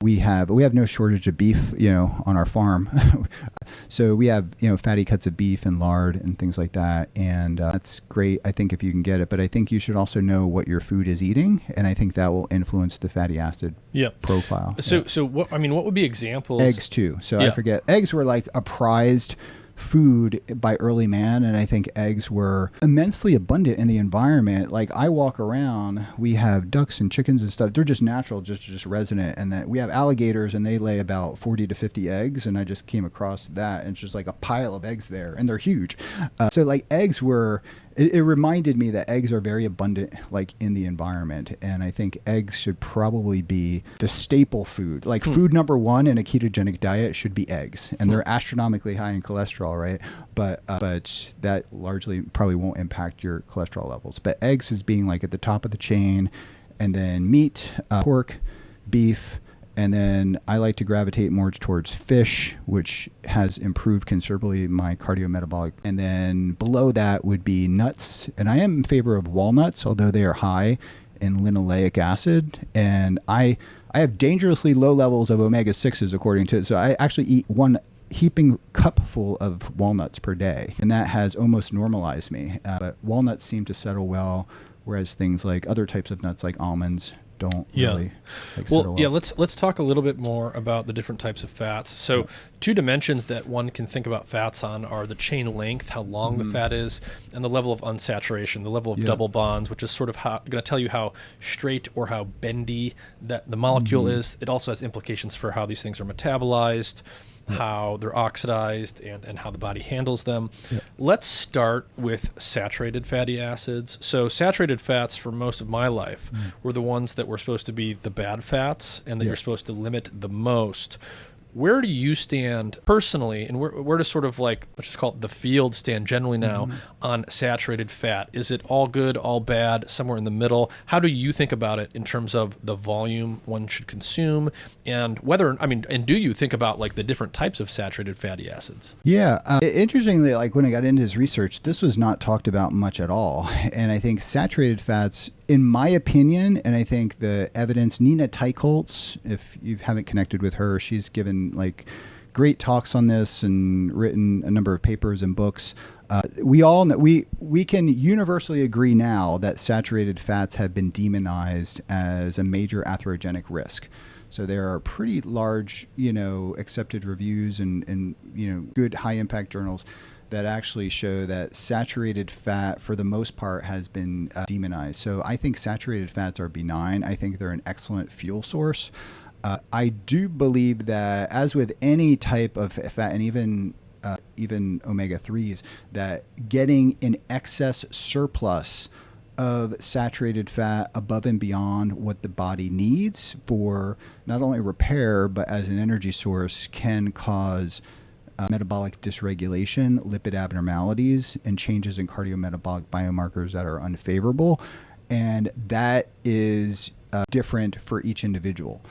we have no shortage of beef, on our farm. So we have, fatty cuts of beef and lard and things like that. And that's great, I think, if you can get it. But I think you should also know what your food is eating. And I think that will influence the fatty acid profile. So what would be examples? Eggs too. So I forget. Eggs were like a prized food by early man, and I think eggs were immensely abundant in the environment. Like I walk around, we have ducks and chickens and stuff. They're just natural, just resident. And that we have alligators, and they lay about 40 to 50 eggs. And I just came across that, and it's just like a pile of eggs there, and they're huge. So like eggs were. It reminded me that eggs are very abundant, like in the environment, and I think eggs should probably be the staple food. Like food number one in a ketogenic diet should be eggs, and they're astronomically high in cholesterol, right? But that largely probably won't impact your cholesterol levels. But eggs is being like at the top of the chain, and then meat, pork, beef. And then I like to gravitate more towards fish, which has improved considerably my cardiometabolic. And then below that would be nuts. And I am in favor of walnuts, although they are high in linoleic acid. And I have dangerously low levels of omega-6s, according to it. So I actually eat one heaping cupful of walnuts per day. And that has almost normalized me. But walnuts seem to settle well, whereas things like other types of nuts like almonds don't really settle well. Let's talk a little bit more about the different types of fats. So two dimensions that one can think about fats on are the chain length, how long the fat is, and the level of unsaturation, the level of double bonds, which is sort of going to tell you how straight or how bendy that the molecule is. It also has implications for how these things are metabolized, how they're oxidized, and how the body handles them. Let's start with saturated fatty acids. So saturated fats for most of my life were the ones that were supposed to be the bad fats and that you're supposed to limit the most. Where do you stand personally, and where does sort of like, let's just call it the field stand generally now on saturated fat? Is it all good, all bad, somewhere in the middle? How do you think about it in terms of the volume one should consume, and and do you think about like the different types of saturated fatty acids? Interestingly, like when I got into his research, this was not talked about much at all. And I think saturated fats, in my opinion, and I think the evidence, Nina Teicholz, if you haven't connected with her, she's given like great talks on this and written a number of papers and books. We all know, we can universally agree now that saturated fats have been demonized as a major atherogenic risk. So there are pretty large, accepted reviews and good high impact journals that actually show that saturated fat, for the most part, has been demonized. So I think saturated fats are benign. I think they're an excellent fuel source. I do believe that, as with any type of fat, and even omega-3s, that getting an excess surplus of saturated fat above and beyond what the body needs for not only repair, but as an energy source, can cause metabolic dysregulation, lipid abnormalities, and changes in cardiometabolic biomarkers that are unfavorable. And that is different for each individual.